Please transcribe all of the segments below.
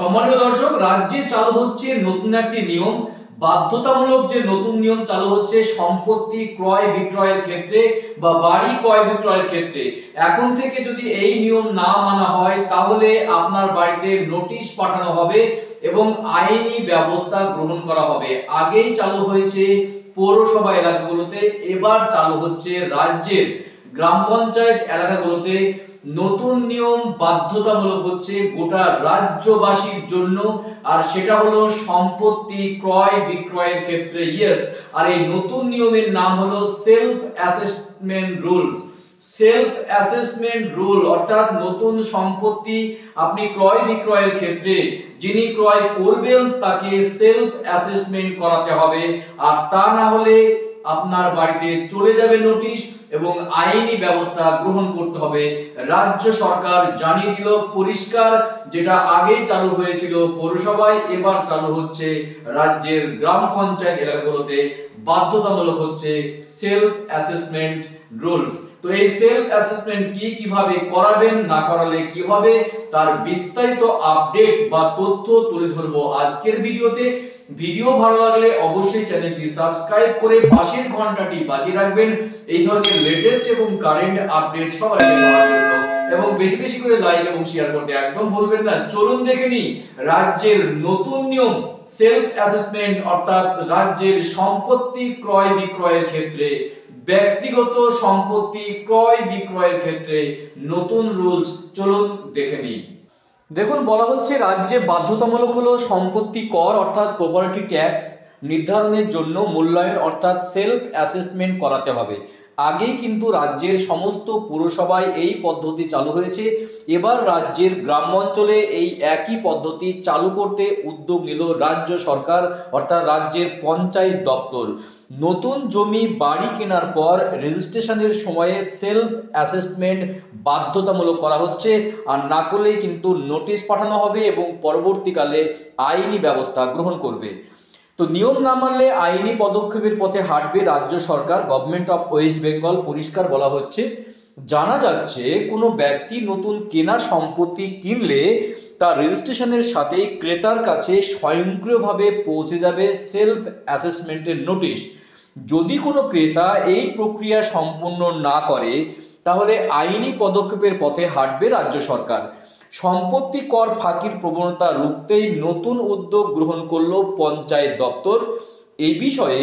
সম্মানীয় দর্শক, রাজ্যে চালু হচ্ছে নতুন একটি নিয়ম। বাধ্যতামূলক যে নতুন নিয়ম চালু হচ্ছে সম্পত্তি ক্রয় বিক্রয়ের ক্ষেত্রে বা বাড়ি ক্রয় বিক্রয়ের ক্ষেত্রে, এখন থেকে যদি এই নিয়ম না মানা হয় তাহলে আপনার বাড়িতে নোটিশ পাঠানো হবে এবং আইনি ব্যবস্থা গ্রহণ করা হবে। আগেই চালু হয়েছে পৌরসভা এলাকাগুলোতে, এবার চালু হচ্ছে রাজ্যের গ্রাম পঞ্চায়েত এলাকাগুলোতে। নতুন নিয়ম বাধ্যতামূলক হচ্ছে গোটা রাজ্যবাসীর জন্য, আর সেটা হলো সম্পত্তি ক্রয় বিক্রয়ের ক্ষেত্রে। ইয়েস, আর এই নতুন নিয়মের নাম হলো self assessment rules. Self assessment rule অর্থাৎ নতুন সম্পত্তি আপনি ক্রয় বিক্রয়ের ক্ষেত্রে যিনি ক্রয় করবেন তাকে সেলফ অ্যাসেসমেন্ট করাতে হবে, আর তা না হলে আপনার বাড়িতে চলে যাবে নোটিশ এবং আইনি ব্যবস্থা গ্রহণ করতে হবে। রাজ্য সরকার জানিয়ে দিল পরিষ্কার, যেটা আগেই চালু হয়েছিল পৌরসভায়, এবার চালু হচ্ছে রাজ্যের গ্রাম পঞ্চায়েত এলাকাগুলোতে। বাধ্যতামূলক হচ্ছে সেলফ অ্যাসেসমেন্ট রুলস। তো এই সেলফ অ্যাসেসমেন্ট কিভাবে করাবেন, না করালে কি হবে, তার বিস্তারিত আপডেট বা তথ্য তুলে ধরবো আজকের ভিডিওতে। ভিডিও ভালো লাগলে অবশ্যই চ্যানেলটি সাবস্ক্রাইব করে পাশের ঘন্টাটি বাজিয়ে রাখবেন এই ধরনের লেটেস্ট এবং কারেন্ট আপডেট সবার আগে পাওয়ার জন্য, এবং বেশি বেশি করে লাইক এবং শেয়ার করতে একদম ভুলবেন না। চলুন দেখে নিই রাজ্যের নতুন নিয়ম সেলফ অ্যাসেসমেন্ট, অর্থাৎ রাজ্যের সম্পত্তি ক্রয় বিক্রয়ের ক্ষেত্রে, ব্যক্তিগত সম্পত্তি ক্রয় বিক্রয়ের ক্ষেত্রে নতুন রুলস। চলুন দেখে নিই। দেখুন, বলা হচ্ছে রাজ্যে বাধ্যতামূলক হলো সম্পত্তি কর অর্থাৎ প্রপার্টি ট্যাক্স নির্ধারণের জন্য মূল্যায়ন অর্থাৎ সেলফ অ্যাসেসমেন্ট করাতে হবে। আগেই কিন্তু রাজ্যের সমস্ত পুরসভায় এই পদ্ধতি চালু হয়েছে, এবার রাজ্যের গ্রামাঞ্চলে এই একই পদ্ধতি চালু করতে উদ্যোগ নিল রাজ্য সরকার অর্থাৎ রাজ্যের পঞ্চায়েত দপ্তর। নতুন জমি বাড়ি কেনার পর রেজিস্ট্রেশনের সময়ে সেলফ অ্যাসেসমেন্ট বাধ্যতামূলক করা হচ্ছে, আর না করলেই কিন্তু নোটিশ পাঠানো হবে এবং পরবর্তীকালে আইনি ব্যবস্থা গ্রহণ করবে। তো নিয়ম না মানলে আইনি পদক্ষেপের পথে হাঁটবে রাজ্য সরকার। গভর্নমেন্ট অফ ওয়েস্ট বেঙ্গল পরিষ্কার বলা হচ্ছে। জানা যাচ্ছে কোনো ব্যক্তি নতুন কেনা সম্পত্তি কিনলে তার রেজিস্ট্রেশনের সাথেই ক্রেতার কাছে স্বয়ংক্রিয়ভাবে পৌঁছে যাবে সেলফ অ্যাসেসমেন্টের নোটিশ। যদি কোনো ক্রেতা এই প্রক্রিয়া সম্পূর্ণ না করে তাহলে আইনি পদক্ষেপের পথে হাঁটবে রাজ্য সরকার। সম্পত্তি কর ফাঁকির প্রবণতা রুখতেই নতুন উদ্যোগ গ্রহণ করলো পঞ্চায়েত দপ্তর। এই বিষয়ে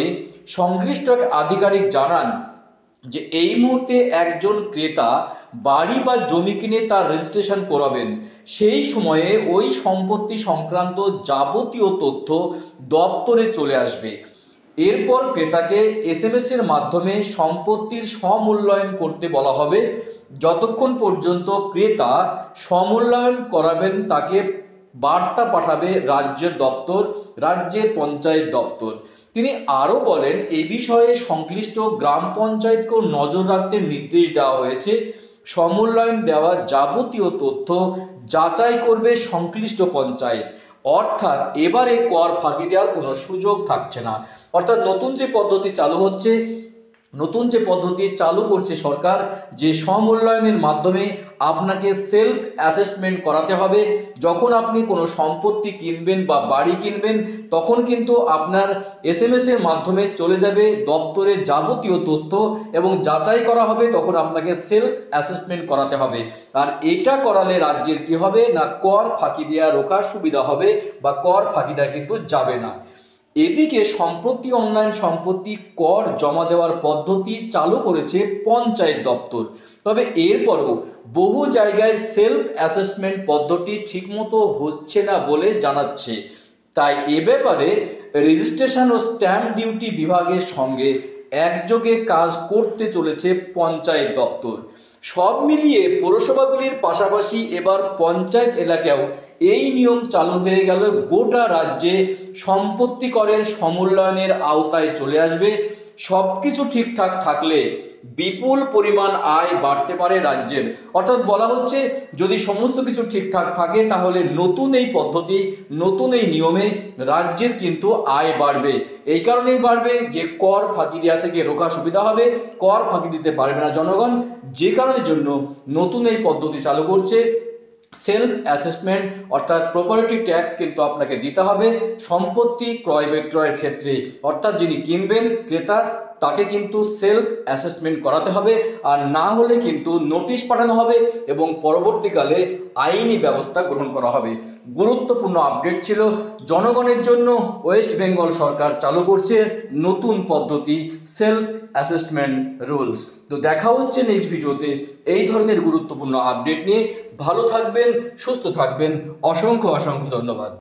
সংশ্লিষ্ট এক আধিকারিক জানান যে এই মুহূর্তে একজন ক্রেতা বাড়ি বা জমি কিনে তার রেজিস্ট্রেশন করাবেন, সেই সময়ে ওই সম্পত্তি সংক্রান্ত যাবতীয় তথ্য দপ্তরে চলে আসবে। এরপর ক্রেতাকে SMS এর মাধ্যমে সম্পত্তির সমূল্যায়ন করতে বলা হবে। যতক্ষণ পর্যন্ত ক্রেতা সমূল্যায়ন করাবেন তাকে বার্তা পাঠাবে রাজ্যের দপ্তর, রাজ্যের পঞ্চায়েত দপ্তর। তিনি আরও বলেন, এই বিষয়ে সংশ্লিষ্ট গ্রাম পঞ্চায়েতকেও নজর রাখতে নির্দেশ দেওয়া হয়েছে। সমূল্যায়ন দেওয়া যাবতীয় তথ্য যাচাই করবে সংশ্লিষ্ট পঞ্চায়েত। অর্থাৎ এবারে কর ফাঁকি দেওয়ার কোনো সুযোগ থাকছে না। অর্থাৎ নতুন যে পদ্ধতি চালু করছে সরকার, যে সমূল্যায়নের মাধ্যমে আপনাকে সেলফ অ্যাসেসমেন্ট করাতে হবে। যখন আপনি কোনো সম্পত্তি কিনবেন বা বাড়ি কিনবেন তখন কিন্তু আপনার SMS এর মাধ্যমে চলে যাবে দপ্তরে যাবতীয় তথ্য এবং যাচাই করা হবে, তখন আপনাকে সেলফ অ্যাসেসমেন্ট করাতে হবে। আর এটা করালে রাজ্যের কি হবে না, কর ফাঁকি দেওয়া রোখার সুবিধা হবে বা কর ফাঁকিটা কিন্তু যাবে না। এদিকে সম্প্রতি অনলাইন সম্পত্তি কর জমা দেওয়ার পদ্ধতি চালু করেছে পঞ্চায়েত দপ্তর। তবে এরপরও বহু জায়গায় সেলফ অ্যাসেসমেন্ট পদ্ধতি ঠিকমতো হচ্ছে না বলে জানাচ্ছে। তাই এ ব্যাপারে রেজিস্ট্রেশন ও স্ট্যাম্প ডিউটি বিভাগের সঙ্গে একযোগে কাজ করতে চলেছে পঞ্চায়েত দপ্তর। সব মিলিয়ে পৌরসভাগুলির পাশাপাশি এবার পঞ্চায়েত এলাকায়ও এই নিয়ম চালু হয়ে গেল। গোটা রাজ্যে সম্পত্তি করের সমূল্যায়নের আওতায় চলে আসবে। সবকিছু ঠিকঠাক থাকলে বিপুল পরিমাণ আয় বাড়তে পারে রাজ্যের। অর্থাৎ বলা হচ্ছে যদি সমস্ত কিছু ঠিকঠাক থাকে তাহলে নতুন এই পদ্ধতি, নতুন এই নিয়মে রাজ্যের কিন্তু আয় বাড়বে। এই কারণেই বাড়বে যে কর ফাঁকি দেওয়া থেকে রোখা সুবিধা হবে, কর ফাঁকি দিতে পারবে না জনগণ, যে কারণের জন্য নতুন এই পদ্ধতি চালু করছে সেলফ অ্যাসেসমেন্ট অর্থাৎ প্রপার্টি ট্যাক্স কিন্তু আপনাকে দিতে হবে সম্পত্তি ক্রয় বিক্রয়ের ক্ষেত্রে, অর্থাৎ যিনি কিনবেন ক্রেতা তাকে কিন্তু সেলফ অ্যাসেসমেন্ট করাতে হবে, আর না হলে কিন্তু নোটিশ পাঠানো হবে এবং পরবর্তীকালে আইনি ব্যবস্থা গ্রহণ করা হবে। গুরুত্বপূর্ণ আপডেট ছিল জনগণের জন্য। ওয়েস্ট বেঙ্গল সরকার চালু করছে নতুন পদ্ধতি সেলফ অ্যাসেসমেন্ট রুলস। তো দেখা হচ্ছে নেক্সট ভিডিওতে এই ধরনের গুরুত্বপূর্ণ আপডেট নিয়ে। ভালো থাকবেন, সুস্থ থাকবেন, অসংখ্য অসংখ্য ধন্যবাদ।